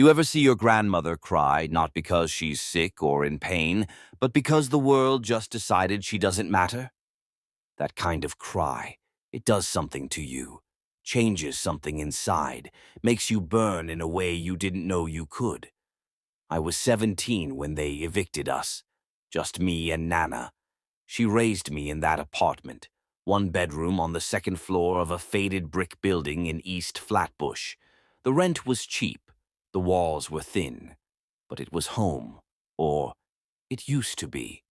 You ever see your grandmother cry, not because she's sick or in pain, but because the world just decided she doesn't matter? That kind of cry, it does something to you, changes something inside, makes you burn in a way you didn't know you could. I was 17 when they evicted us, just me and Nana. She raised me in that apartment, one bedroom on the second floor of a faded brick building in East Flatbush. The rent was cheap, the walls were thin, but it was home, or it used to be.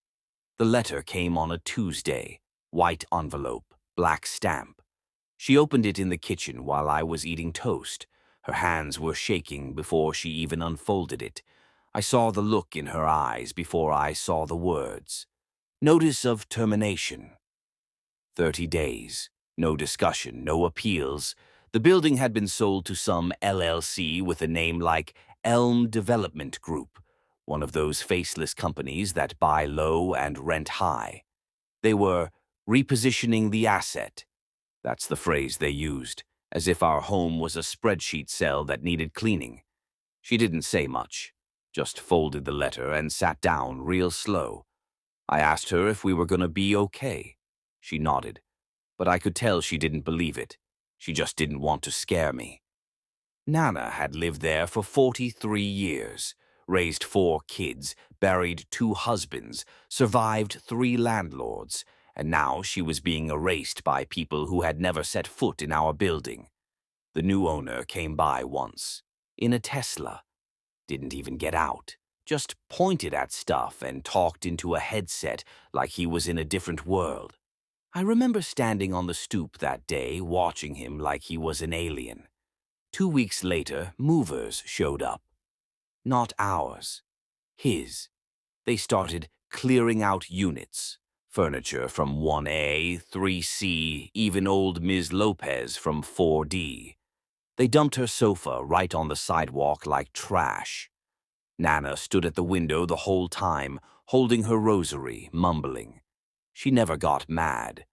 The letter came on a Tuesday, white envelope, black stamp. She opened it in the kitchen while I was eating toast. Her hands were shaking before she even unfolded it. I saw the look in her eyes before I saw the words. Notice of termination. 30 days. No discussion, no appeals. The building had been sold to some LLC with a name like Elm Development Group, one of those faceless companies that buy low and rent high. They were repositioning the asset. That's the phrase they used, as if our home was a spreadsheet cell that needed cleaning. She didn't say much, just folded the letter and sat down real slow. I asked her if we were going to be okay. She nodded, but I could tell she didn't believe it. She just didn't want to scare me. Nana had lived there for 43 years, raised 4 kids, buried 2 husbands, survived 3 landlords, and now she was being erased by people who had never set foot in our building. The new owner came by once, in a Tesla. Didn't even get out, just pointed at stuff and talked into a headset like he was in a different world. I remember standing on the stoop that day, watching him like he was an alien. 2 weeks later, movers showed up. Not ours. His. They started clearing out units. Furniture from 1A, 3C, even old Ms. Lopez from 4D. They dumped her sofa right on the sidewalk like trash. Nana stood at the window the whole time, holding her rosary, mumbling. She never got mad.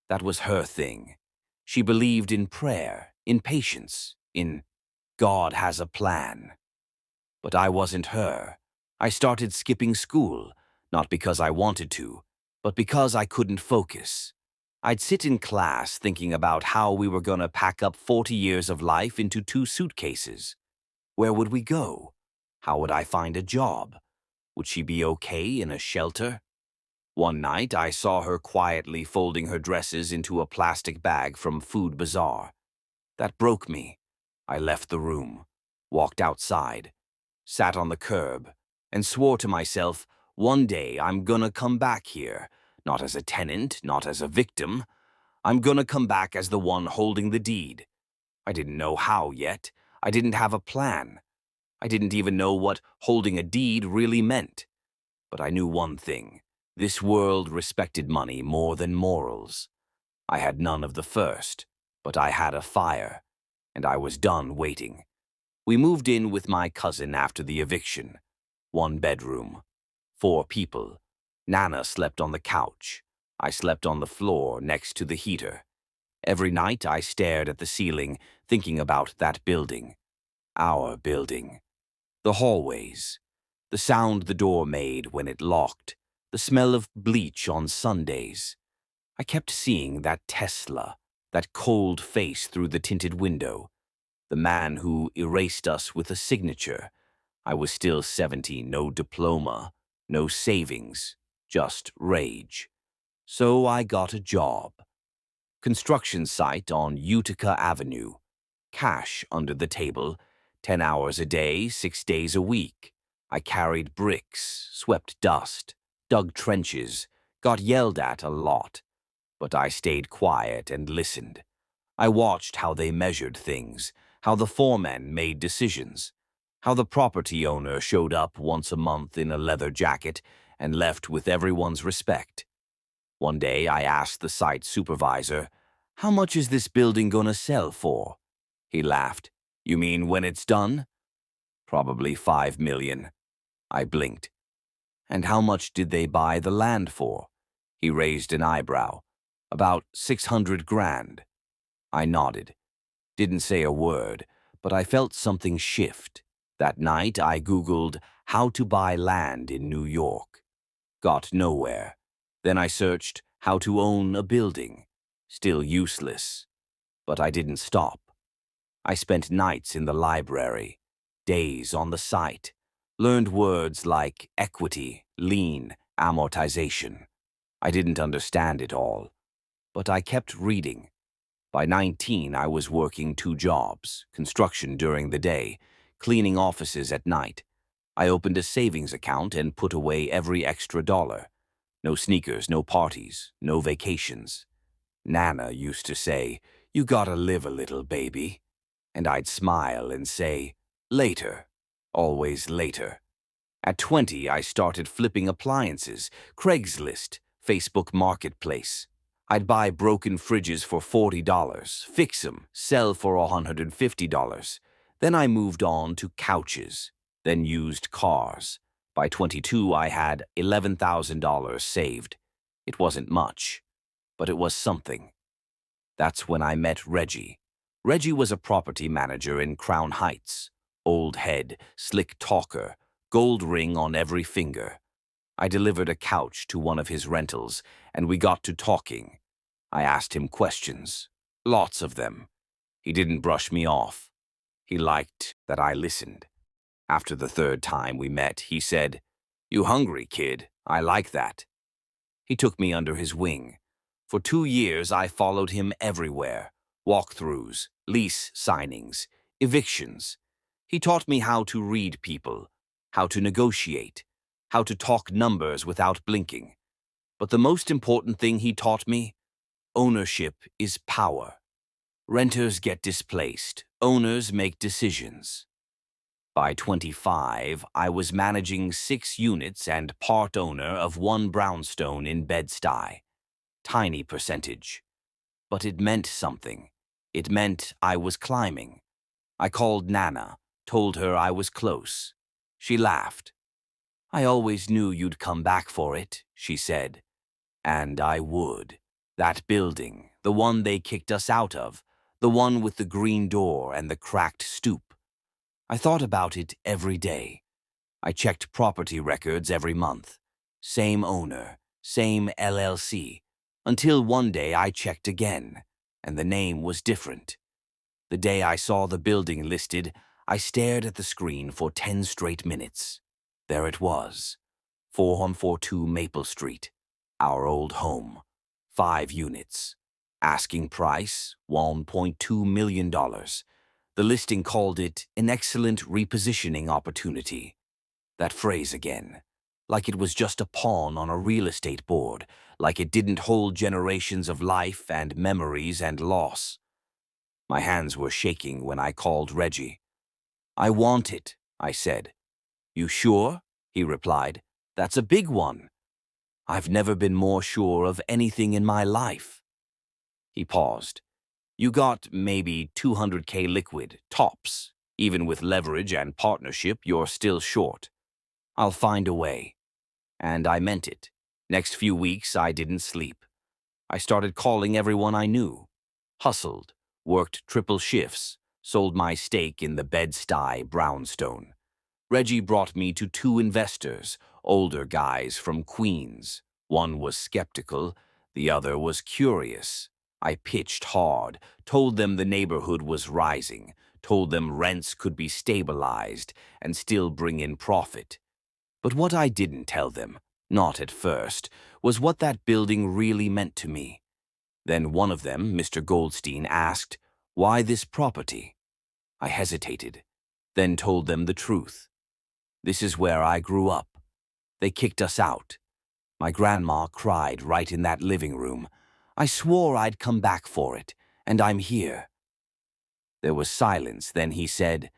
That was her thing. She believed in prayer, in patience, in God has a plan. But I wasn't her. I started skipping school, not because I wanted to, but because I couldn't focus. I'd sit in class thinking about how we were going to pack up 40 years of life into 2 suitcases. Where would we go? How would I find a job? Would she be okay in a shelter? One night, I saw her quietly folding her dresses into a plastic bag from Food Bazaar. That broke me. I left the room, walked outside, sat on the curb, and swore to myself, one day I'm gonna come back here, not as a tenant, not as a victim. I'm gonna come back as the one holding the deed. I didn't know how yet. I didn't have a plan. I didn't even know what holding a deed really meant. But I knew one thing. This world respected money more than morals. I had none of the first, but I had a fire, and I was done waiting. We moved in with my cousin after the eviction. 1 bedroom. 4 people. Nana slept on the couch. I slept on the floor next to the heater. Every night I stared at the ceiling, thinking about that building. Our building. The hallways. The sound the door made when it locked. The smell of bleach on Sundays. I kept seeing that Tesla, that cold face through the tinted window. The man who erased us with a signature. I was still 17, no diploma, no savings, just rage. So I got a job. Construction site on Utica Avenue. Cash under the table, 10 hours a day, 6 days a week. I carried bricks, swept dust, dug trenches, got yelled at a lot. But I stayed quiet and listened. I watched how they measured things, how the foreman made decisions, how the property owner showed up once a month in a leather jacket and left with everyone's respect. One day I asked the site supervisor, "How much is this building gonna sell for?" He laughed. "You mean when it's done?" "Probably 5 million. I blinked. "And how much did they buy the land for?" He raised an eyebrow. "About 600 grand. I nodded. Didn't say a word, but I felt something shift. That night, I Googled how to buy land in New York. Got nowhere. Then I searched how to own a building. Still useless. But I didn't stop. I spent nights in the library, days on the site, learned words like equity, lien, amortization. I didn't understand it all, but I kept reading. By 19, I was working 2 jobs, construction during the day, cleaning offices at night. I opened a savings account and put away every extra dollar. No sneakers, no parties, no vacations. Nana used to say, "You gotta live a little, baby." And I'd smile and say, "Later, always later." At 20, I started flipping appliances, Craigslist, Facebook Marketplace. I'd buy broken fridges for $40, fix them, sell for $150. Then I moved on to couches, then used cars. By 22, I had $11,000 saved. It wasn't much, but it was something. That's when I met Reggie. Reggie was a property manager in Crown Heights. Old head, slick talker, gold ring on every finger. I delivered a couch to one of his rentals, and we got to talking. I asked him questions, lots of them. He didn't brush me off. He liked that I listened. After the 3rd time we met, he said, "You hungry, kid? I like that." He took me under his wing. For 2 years, I followed him everywhere. Walkthroughs, lease signings, evictions. He taught me how to read people, how to negotiate, how to talk numbers without blinking. But the most important thing he taught me, ownership is power. Renters get displaced, owners make decisions. By 25, I was managing 6 units and part owner of 1 brownstone in Bed-Stuy. Tiny percentage. But it meant something. It meant I was climbing. I called Nana, told her I was close. She laughed. "I always knew you'd come back for it," she said. And I would. That building, the one they kicked us out of, the one with the green door and the cracked stoop. I thought about it every day. I checked property records every month. Same owner, same LLC. Until one day I checked again, and the name was different. The day I saw the building listed, I stared at the screen for 10 straight minutes. There it was, 4142 Maple Street, our old home, 5 units. Asking price, $1.2 million. The listing called it an excellent repositioning opportunity. That phrase again. Like it was just a pawn on a real estate board, like it didn't hold generations of life and memories and loss. My hands were shaking when I called Reggie. "I want it," I said. "You sure?" he replied. "That's a big one." "I've never been more sure of anything in my life." He paused. "You got maybe 200K liquid, tops. Even with leverage and partnership, you're still short. I'll find a way." And I meant it. Next few weeks, I didn't sleep. I started calling everyone I knew. Hustled, worked triple shifts, sold my stake in the Bed-Stuy brownstone. Reggie brought me to 2 investors, older guys from Queens. One was skeptical, the other was curious. I pitched hard, told them the neighborhood was rising, told them rents could be stabilized and still bring in profit. But what I didn't tell them, not at first, was what that building really meant to me. Then one of them, Mr. Goldstein, asked, "Why this property?" I hesitated, then told them the truth. "This is where I grew up. They kicked us out. My grandma cried right in that living room. I swore I'd come back for it, and I'm here." There was silence, then he said,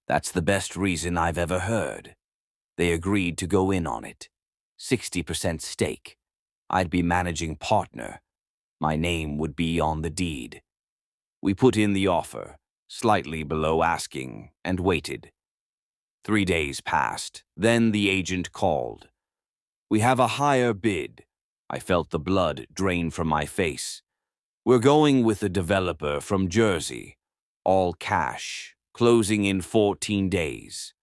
"That's the best reason I've ever heard." They agreed to go in on it. 60% stake. I'd be managing partner. My name would be on the deed. We put in the offer, slightly below asking, and waited. 3 days passed. Then the agent called. "We have a higher bid." I felt the blood drain from my face. "We're going with a developer from Jersey. All cash, closing in 14 days.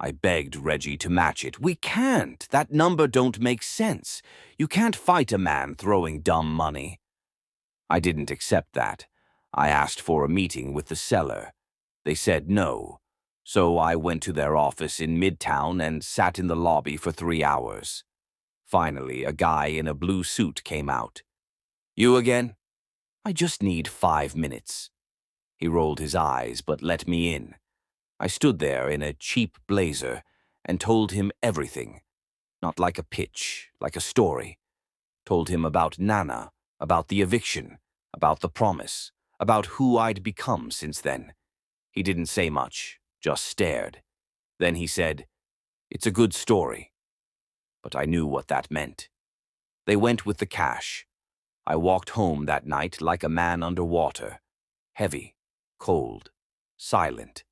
I begged Reggie to match it. We can't. That number don't make sense. You can't fight a man throwing dumb money. I didn't accept that. I asked for a meeting with the seller. They said no. So I went to their office in Midtown and sat in the lobby for 3 hours. Finally, a guy in a blue suit came out. You again? I just need 5 minutes. He rolled his eyes but let me in. I stood there in a cheap blazer and told him everything. Not like a pitch, like a story. Told him about Nana, about the eviction, about the promise, about who I'd become since then. He didn't say much, just stared. Then he said, "It's a good story." But I knew what that meant. They went with the cash. I walked home that night like a man underwater. Heavy, cold, silent.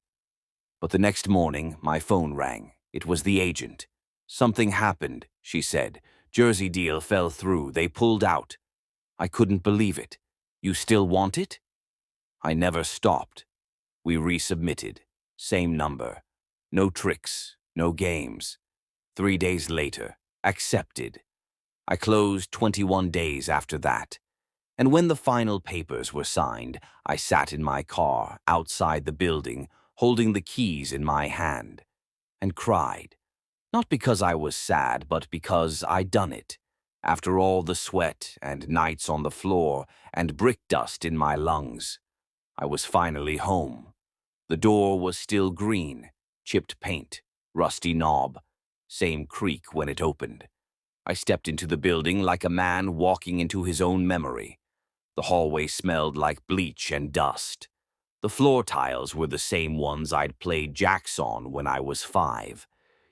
But the next morning, my phone rang. It was the agent. "Something happened," she said. "Jersey deal fell through. They pulled out." I couldn't believe it. "You still want it?" I never stopped. We resubmitted. Same number. No tricks, no games. 3 days later, accepted. I closed 21 days after that. And when the final papers were signed, I sat in my car outside the building, holding the keys in my hand, and cried. Not because I was sad, but because I'd done it. After all the sweat and nights on the floor and brick dust in my lungs, I was finally home. The door was still green, chipped paint, rusty knob, same creak when it opened. I stepped into the building like a man walking into his own memory. The hallway smelled like bleach and dust. The floor tiles were the same ones I'd played jacks on when I was 5.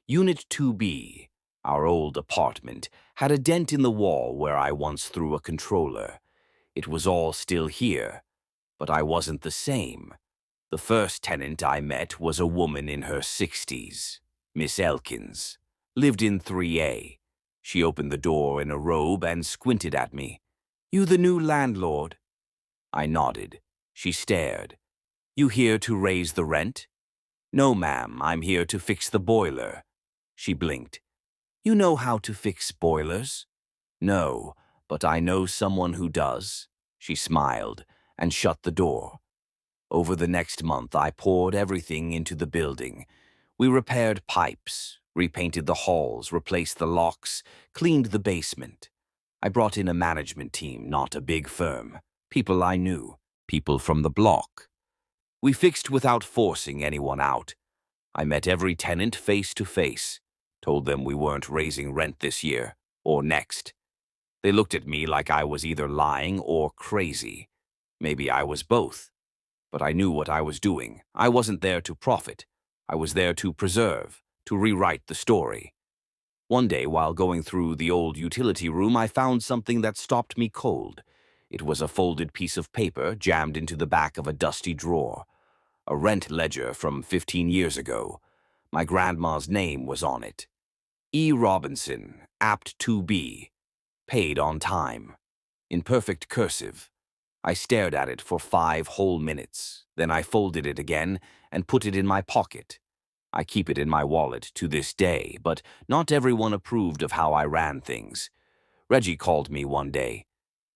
Unit 2B, our old apartment, had a dent in the wall where I once threw a controller. It was all still here, but I wasn't the same. The first tenant I met was a woman in her 60s, Miss Elkins. Lived in 3A. She opened the door in a robe and squinted at me. "You the new landlord?" I nodded. She stared. "You here to raise the rent?" "No, ma'am, I'm here to fix the boiler." She blinked. "You know how to fix boilers?" "No, but I know someone who does." She smiled and shut the door. Over the next month, I poured everything into the building. We repaired pipes, repainted the halls, replaced the locks, cleaned the basement. I brought in a management team, not a big firm. People I knew, people from the block. We fixed without forcing anyone out. I met every tenant face to face, told them we weren't raising rent this year or next. They looked at me like I was either lying or crazy. Maybe I was both. But I knew what I was doing. I wasn't there to profit. I was there to preserve, to rewrite the story. One day, while going through the old utility room, I found something that stopped me cold. It was a folded piece of paper jammed into the back of a dusty drawer. A rent ledger from 15 years ago. My grandma's name was on it. E. Robinson, apt 2B. Paid on time. In perfect cursive. I stared at it for 5 whole minutes. Then I folded it again and put it in my pocket. I keep it in my wallet to this day, but not everyone approved of how I ran things. Reggie called me one day.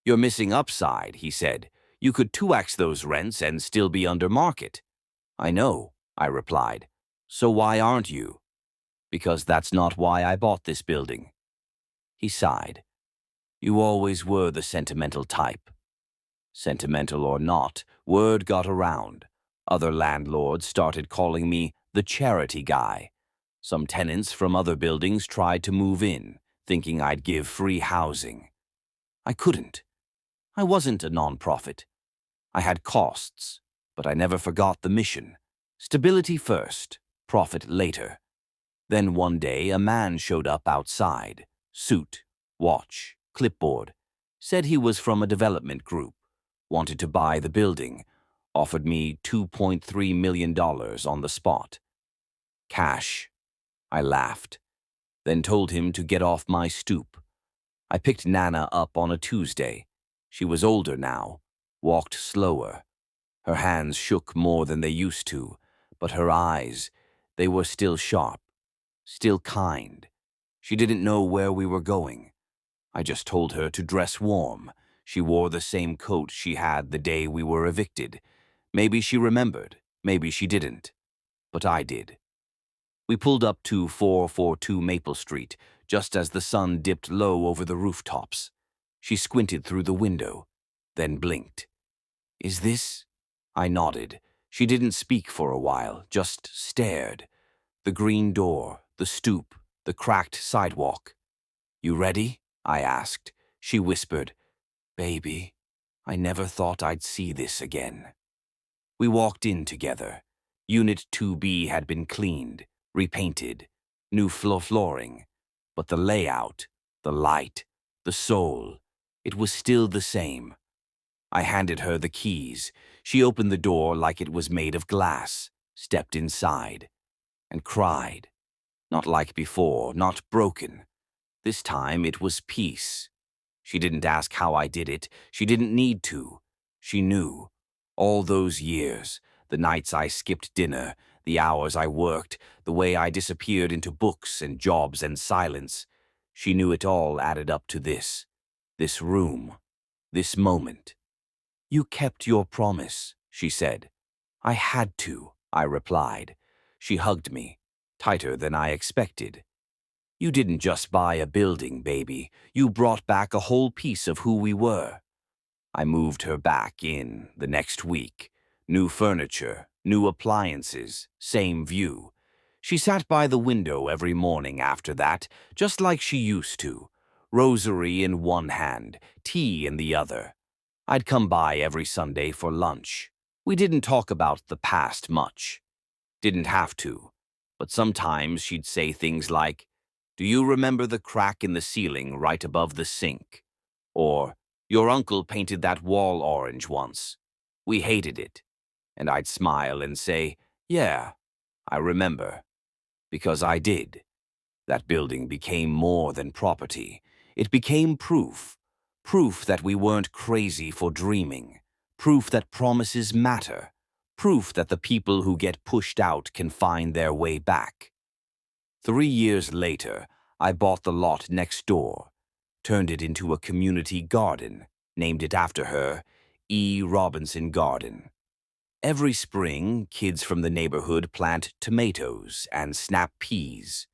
"You're missing upside," he said. "You could 2x those rents and still be under market." "I know," I replied. "So why aren't you?" "Because that's not why I bought this building." He sighed. "You always were the sentimental type." Sentimental or not, word got around. Other landlords started calling me the charity guy. Some tenants from other buildings tried to move in, thinking I'd give free housing. I couldn't. I wasn't a nonprofit. I had costs, but I never forgot the mission. Stability first, profit later. Then one day a man showed up outside, suit, watch, clipboard, said he was from a development group, wanted to buy the building, offered me $2.3 million on the spot. Cash. I laughed, then told him to get off my stoop. I picked Nana up on a Tuesday. She was older now, walked slower. Her hands shook more than they used to, but her eyes, they were still sharp. still kind. She didn't know where we were going. I just told her to dress warm. She wore the same coat she had the day we were evicted. Maybe she remembered, maybe she didn't. But I did. We pulled up to 442 Maple Street, just as the sun dipped low over the rooftops. She squinted through the window, then blinked. "Is this?" I nodded. She didn't speak for a while, just stared. The green door, the stoop, the cracked sidewalk. "You ready?" I asked. She whispered, "Baby, I never thought I'd see this again." We walked in together. Unit 2B had been cleaned, repainted, new flooring. But the layout, the light, the soul, it was still the same. I handed her the keys. She opened the door like it was made of glass, stepped inside, and cried. Not like before, not broken. This time it was peace. She didn't ask how I did it. She didn't need to. She knew. All those years, the nights I skipped dinner, the hours I worked, the way I disappeared into books and jobs and silence. She knew it all added up to this room, this moment. "You kept your promise," she said. "I had to," I replied. She hugged me, tighter than I expected. "You didn't just buy a building, baby. You brought back a whole piece of who we were." I moved her back in the next week. New furniture, new appliances, same view. She sat by the window every morning after that, just like she used to. Rosary in one hand, tea in the other. I'd come by every Sunday for lunch. We didn't talk about the past much. Didn't have to. But sometimes she'd say things like, "Do you remember the crack in the ceiling right above the sink?" Or, "Your uncle painted that wall orange once. We hated it." And I'd smile and say, "Yeah, I remember." Because I did. That building became more than property. It became proof. Proof that we weren't crazy for dreaming. Proof that promises matter. Proof that the people who get pushed out can find their way back. 3 years later, I bought the lot next door, turned it into a community garden, named it after her, E. Robinson Garden. Every spring, kids from the neighborhood plant tomatoes and snap peas.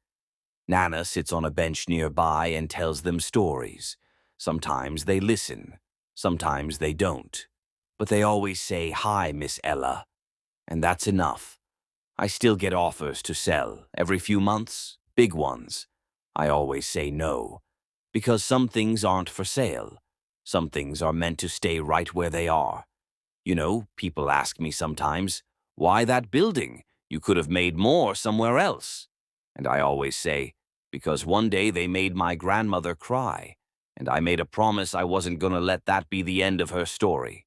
Nana sits on a bench nearby and tells them stories. Sometimes they listen, sometimes they don't. But they always say, "Hi, Miss Ella." And that's enough. I still get offers to sell every few months, big ones. I always say no, because some things aren't for sale. Some things are meant to stay right where they are. You know, people ask me sometimes, "Why that building? You could have made more somewhere else." And I always say, "Because one day they made my grandmother cry, and I made a promise I wasn't going to let that be the end of her story."